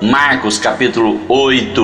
Marcos capítulo 8.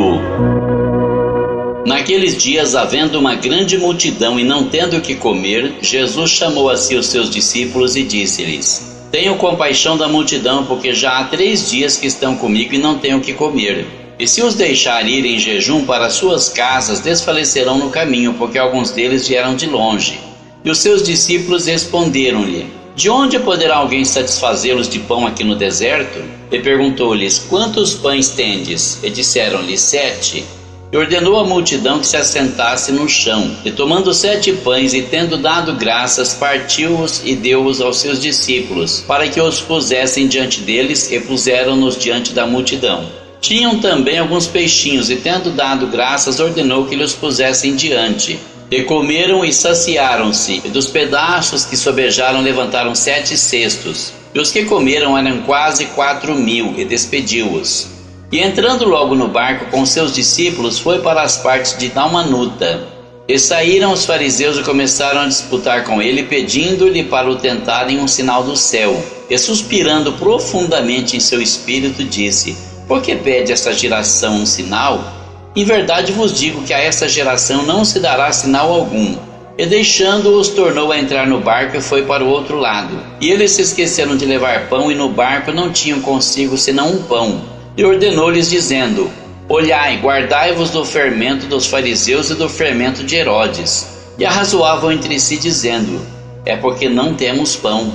Naqueles dias, havendo uma grande multidão e não tendo o que comer, Jesus chamou a si os seus discípulos e disse-lhes: Tenho compaixão da multidão, porque já há 3 dias que estão comigo e não têm o que comer. E se os deixar ir em jejum para suas casas, desfalecerão no caminho, porque alguns deles vieram de longe. E os seus discípulos responderam-lhe: De onde poderá alguém satisfazê-los de pão aqui no deserto? E perguntou-lhes: Quantos pães tendes? E disseram-lhe: 7. E ordenou à multidão que se assentasse no chão. E tomando 7 pães, e tendo dado graças, partiu-os e deu-os aos seus discípulos, para que os pusessem diante deles, e puseram-nos diante da multidão. Tinham também alguns peixinhos, e tendo dado graças, ordenou que lhes pusessem diante. E comeram e saciaram-se, e dos pedaços que sobejaram levantaram 7 cestos. E os que comeram eram quase 4.000, e despediu-os. E entrando logo no barco com seus discípulos, foi para as partes de Dalmanuta. E saíram os fariseus e começaram a disputar com ele, pedindo-lhe para o tentarem um sinal do céu. E suspirando profundamente em seu espírito, disse: Por que pede esta geração um sinal? Em verdade vos digo que a essa geração não se dará sinal algum. E deixando-os, tornou a entrar no barco e foi para o outro lado. E eles se esqueceram de levar pão, e no barco não tinham consigo senão um pão. E ordenou-lhes, dizendo: Olhai, guardai-vos do fermento dos fariseus e do fermento de Herodes. E arrazoavam entre si, dizendo: É porque não temos pão.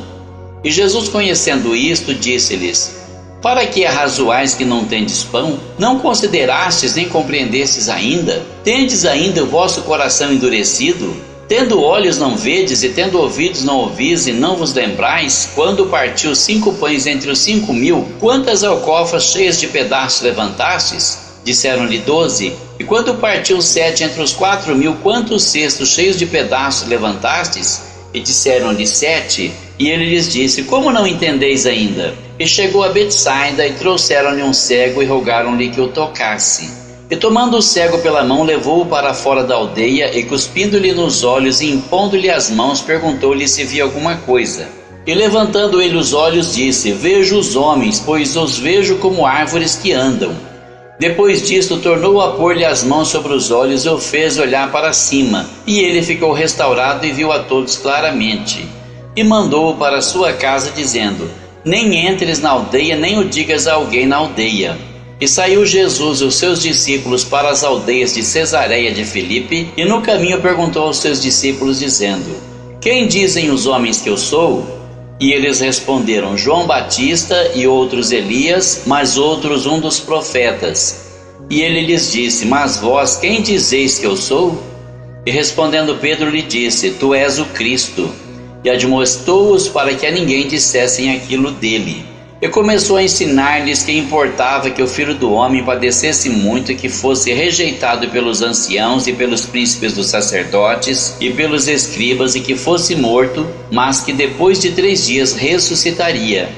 E Jesus, conhecendo isto, disse-lhes: Para que arrazoais que não tendes pão? Não considerastes nem compreendestes ainda? Tendes ainda o vosso coração endurecido? Tendo olhos não vedes, e tendo ouvidos não ouvis, e não vos lembrais? Quando partiu 5 pães entre os 5.000, quantas alcofas cheias de pedaços levantastes? Disseram-lhe 12. E quando partiu 7 entre os 4.000, quantos cestos cheios de pedaços levantastes? E disseram-lhe 7. E ele lhes disse: Como não entendeis ainda? E chegou a Betsaida, e trouxeram-lhe um cego, e rogaram-lhe que o tocasse. E tomando o cego pela mão, levou-o para fora da aldeia, e cuspindo-lhe nos olhos e impondo-lhe as mãos, perguntou-lhe se via alguma coisa. E levantando ele os olhos, disse: Vejo os homens, pois os vejo como árvores que andam. Depois disto, tornou a pôr-lhe as mãos sobre os olhos, e o fez olhar para cima. E ele ficou restaurado e viu a todos claramente. E mandou-o para sua casa, dizendo: Nem entres na aldeia, nem o digas a alguém na aldeia. E saiu Jesus e os seus discípulos para as aldeias de Cesareia de Filipe, e no caminho perguntou aos seus discípulos, dizendo: Quem dizem os homens que eu sou? E eles responderam: João Batista, e outros Elias, mas outros um dos profetas. E ele lhes disse: Mas vós, quem dizeis que eu sou? E respondendo Pedro lhe disse: Tu és o Cristo. E admoestou-os para que a ninguém dissessem aquilo dele. E começou a ensinar-lhes que importava que o Filho do Homem padecesse muito, e que fosse rejeitado pelos anciãos e pelos príncipes dos sacerdotes e pelos escribas, e que fosse morto, mas que depois de 3 dias ressuscitaria.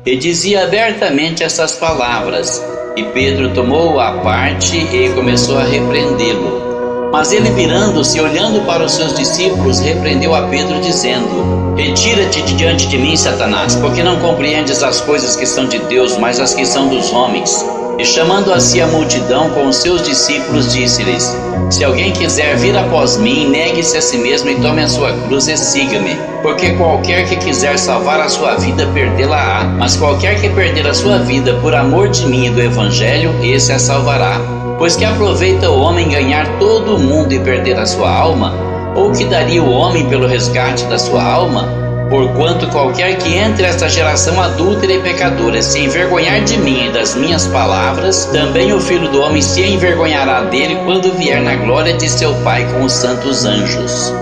E dizia abertamente essas palavras. E Pedro tomou-o à parte e começou a repreendê-lo. Mas ele, virando-se e olhando para os seus discípulos, repreendeu a Pedro, dizendo: Retira-te de diante de mim, Satanás, porque não compreendes as coisas que são de Deus, mas as que são dos homens. E chamando a si a multidão com os seus discípulos, disse-lhes: Se alguém quiser vir após mim, negue-se a si mesmo e tome a sua cruz e siga-me. Porque qualquer que quiser salvar a sua vida, perdê-la-á. Mas qualquer que perder a sua vida por amor de mim e do Evangelho, esse a salvará. Pois que aproveita o homem ganhar todo o mundo e perder a sua alma? Ou que daria o homem pelo resgate da sua alma? Porquanto qualquer que entre esta geração adúltera e pecadora se envergonhar de mim e das minhas palavras, também o Filho do Homem se envergonhará dele quando vier na glória de seu Pai com os santos anjos.